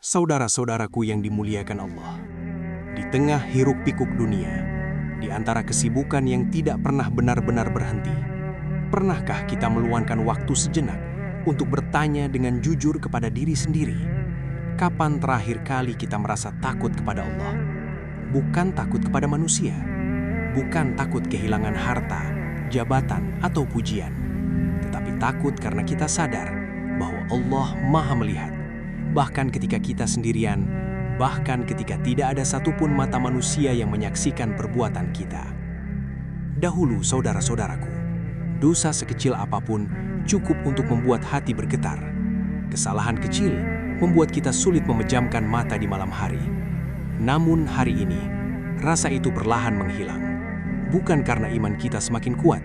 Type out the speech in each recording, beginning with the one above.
Saudara-saudaraku yang dimuliakan Allah, di tengah hiruk-pikuk dunia, di antara kesibukan yang tidak pernah benar-benar berhenti, pernahkah kita meluangkan waktu sejenak untuk bertanya dengan jujur kepada diri sendiri, kapan terakhir kali kita merasa takut kepada Allah? Bukan takut kepada manusia, bukan takut kehilangan harta, jabatan, atau pujian, tetapi takut karena kita sadar bahwa Allah Maha melihat. Bahkan ketika kita sendirian, bahkan ketika tidak ada satupun mata manusia yang menyaksikan perbuatan kita. Dahulu, saudara-saudaraku, dosa sekecil apapun cukup untuk membuat hati bergetar. Kesalahan kecil membuat kita sulit memejamkan mata di malam hari. Namun hari ini, rasa itu perlahan menghilang. Bukan karena iman kita semakin kuat,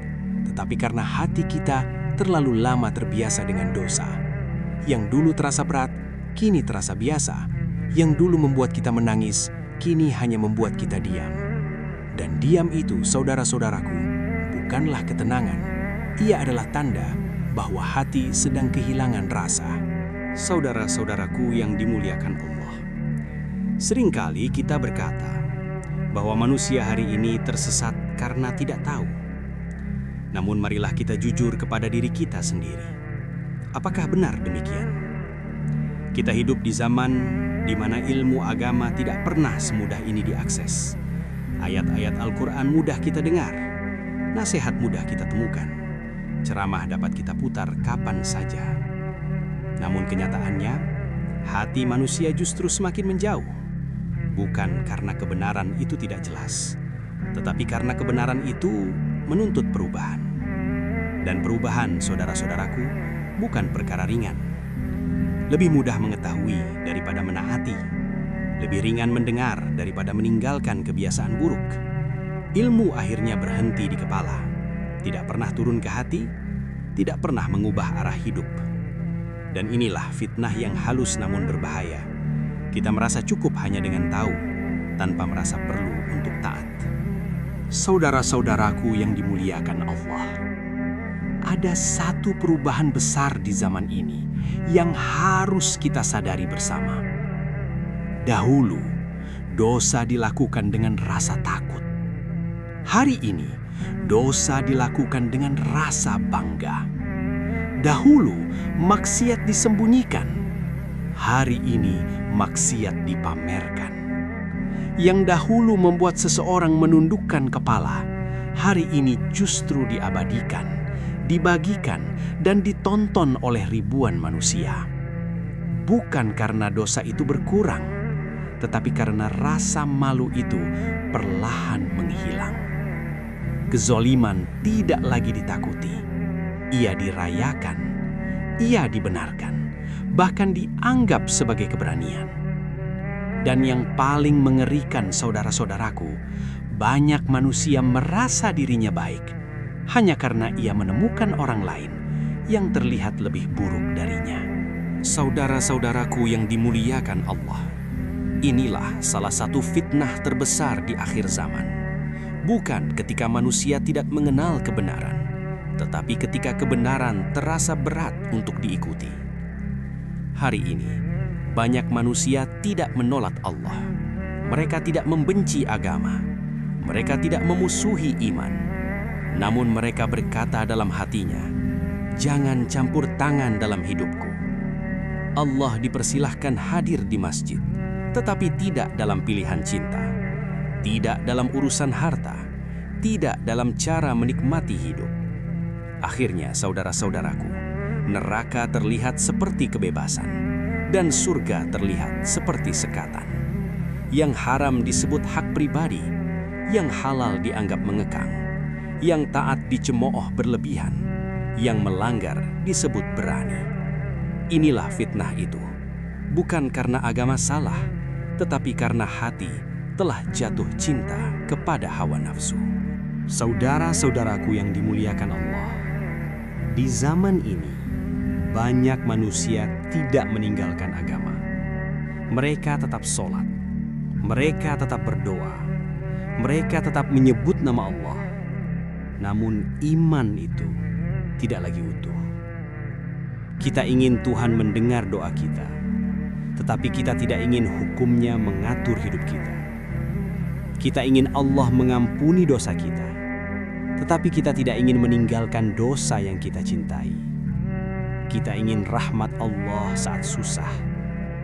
tetapi karena hati kita terlalu lama terbiasa dengan dosa. Yang dulu terasa berat, kini terasa biasa. Yang dulu membuat kita menangis, kini hanya membuat kita diam. Dan diam itu, saudara-saudaraku, bukanlah ketenangan. Ia adalah tanda bahwa hati sedang kehilangan rasa. Saudara-saudaraku yang dimuliakan Allah, seringkali kita berkata bahwa manusia hari ini tersesat karena tidak tahu. Namun marilah kita jujur kepada diri kita sendiri. Apakah benar demikian? Kita hidup di zaman di mana ilmu agama tidak pernah semudah ini diakses. Ayat-ayat Al-Quran mudah kita dengar, nasihat mudah kita temukan, ceramah dapat kita putar kapan saja. Namun kenyataannya, hati manusia justru semakin menjauh. Bukan karena kebenaran itu tidak jelas, tetapi karena kebenaran itu menuntut perubahan. Dan perubahan, saudara-saudaraku, bukan perkara ringan. Lebih mudah mengetahui daripada menaati. Lebih ringan mendengar daripada meninggalkan kebiasaan buruk. Ilmu akhirnya berhenti di kepala. Tidak pernah turun ke hati, tidak pernah mengubah arah hidup. Dan inilah fitnah yang halus namun berbahaya. Kita merasa cukup hanya dengan tahu, tanpa merasa perlu untuk taat. Saudara-saudaraku yang dimuliakan Allah, ada satu perubahan besar di zaman ini yang harus kita sadari bersama. Dahulu, dosa dilakukan dengan rasa takut. Hari ini, dosa dilakukan dengan rasa bangga. Dahulu, maksiat disembunyikan. Hari ini, maksiat dipamerkan. Yang dahulu membuat seseorang menundukkan kepala, hari ini justru diabadikan, dibagikan, dan ditonton oleh ribuan manusia. Bukan karena dosa itu berkurang, tetapi karena rasa malu itu perlahan menghilang. Kezoliman tidak lagi ditakuti. Ia dirayakan, ia dibenarkan, bahkan dianggap sebagai keberanian. Dan yang paling mengerikan, saudara-saudaraku, banyak manusia merasa dirinya baik hanya karena ia menemukan orang lain yang terlihat lebih buruk darinya. Saudara-saudaraku yang dimuliakan Allah, inilah salah satu fitnah terbesar di akhir zaman. Bukan ketika manusia tidak mengenal kebenaran, tetapi ketika kebenaran terasa berat untuk diikuti. Hari ini, banyak manusia tidak menolak Allah. Mereka tidak membenci agama. Mereka tidak memusuhi iman. Namun mereka berkata dalam hatinya, "Jangan campur tangan dalam hidupku." Allah dipersilahkan hadir di masjid, tetapi tidak dalam pilihan cinta, tidak dalam urusan harta, tidak dalam cara menikmati hidup. Akhirnya, saudara-saudaraku, neraka terlihat seperti kebebasan, dan surga terlihat seperti sekatan. Yang haram disebut hak pribadi, yang halal dianggap mengekang, yang taat dicemooh berlebihan, yang melanggar disebut berani. Inilah fitnah itu, bukan karena agama salah, tetapi karena hati telah jatuh cinta kepada hawa nafsu. Saudara-saudaraku yang dimuliakan Allah, di zaman ini, banyak manusia tidak meninggalkan agama. Mereka tetap sholat, mereka tetap berdoa, mereka tetap menyebut nama Allah. Namun iman itu tidak lagi utuh. Kita ingin Tuhan mendengar doa kita, tetapi kita tidak ingin hukumnya mengatur hidup kita. Kita ingin Allah mengampuni dosa kita, tetapi kita tidak ingin meninggalkan dosa yang kita cintai. Kita ingin rahmat Allah saat susah,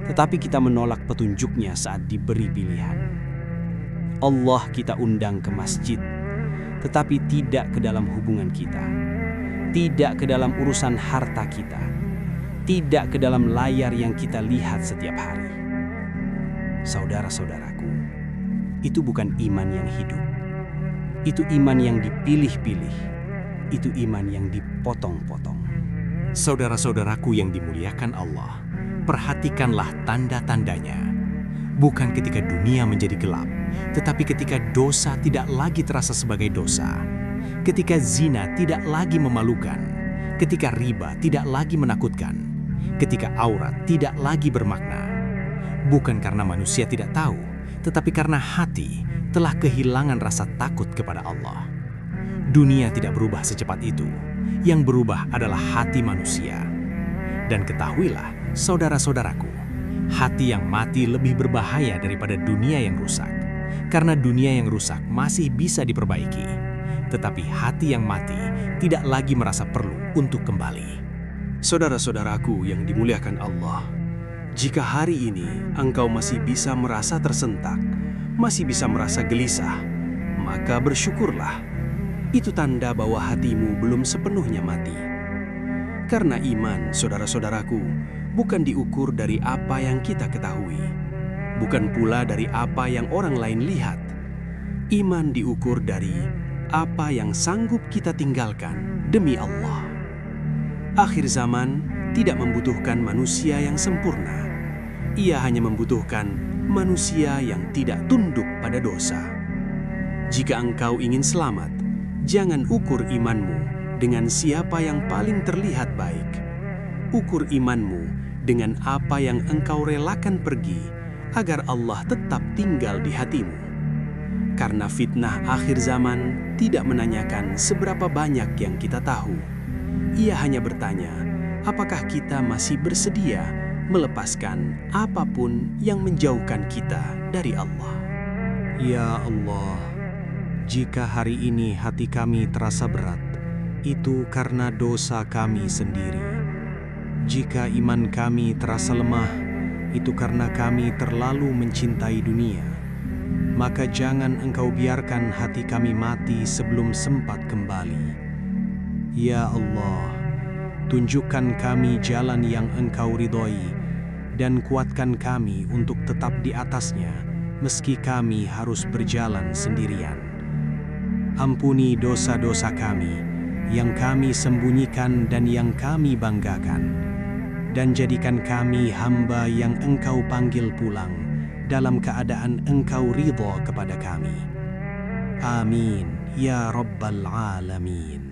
tetapi kita menolak petunjuknya saat diberi pilihan. Allah kita undang ke masjid, tetapi tidak ke dalam hubungan kita, tidak ke dalam urusan harta kita, tidak ke dalam layar yang kita lihat setiap hari. Saudara-saudaraku, itu bukan iman yang hidup. Itu iman yang dipilih-pilih. Itu iman yang dipotong-potong. Saudara-saudaraku yang dimuliakan Allah, perhatikanlah tanda-tandanya. Bukan ketika dunia menjadi gelap, tetapi ketika dosa tidak lagi terasa sebagai dosa, ketika zina tidak lagi memalukan, ketika riba tidak lagi menakutkan, ketika aurat tidak lagi bermakna. Bukan karena manusia tidak tahu, tetapi karena hati telah kehilangan rasa takut kepada Allah. Dunia tidak berubah secepat itu. Yang berubah adalah hati manusia. Dan ketahuilah, saudara-saudaraku, hati yang mati lebih berbahaya daripada dunia yang rusak. Karena dunia yang rusak masih bisa diperbaiki, tetapi hati yang mati tidak lagi merasa perlu untuk kembali. Saudara-saudaraku yang dimuliakan Allah, jika hari ini engkau masih bisa merasa tersentak, masih bisa merasa gelisah, maka bersyukurlah. Itu tanda bahwa hatimu belum sepenuhnya mati. Karena iman, saudara-saudaraku, bukan diukur dari apa yang kita ketahui, bukan pula dari apa yang orang lain lihat. Iman diukur dari apa yang sanggup kita tinggalkan demi Allah. Akhir zaman tidak membutuhkan manusia yang sempurna. Ia hanya membutuhkan manusia yang tidak tunduk pada dosa. Jika engkau ingin selamat, jangan ukur imanmu dengan siapa yang paling terlihat baik. Ukur imanmu dengan apa yang engkau relakan pergi agar Allah tetap tinggal di hatimu. Karena fitnah akhir zaman tidak menanyakan seberapa banyak yang kita tahu. Ia hanya bertanya, apakah kita masih bersedia melepaskan apapun yang menjauhkan kita dari Allah. Ya Allah, jika hari ini hati kami terasa berat, itu karena dosa kami sendiri. Jika iman kami terasa lemah, itu karena kami terlalu mencintai dunia. Maka jangan engkau biarkan hati kami mati sebelum sempat kembali. Ya Allah, tunjukkan kami jalan yang engkau ridhoi dan kuatkan kami untuk tetap di atasnya meski kami harus berjalan sendirian. Ampuni dosa-dosa kami yang kami sembunyikan dan yang kami banggakan, dan jadikan kami hamba yang engkau panggil pulang dalam keadaan engkau ridha kepada kami. Amin ya Rabbal Alamin.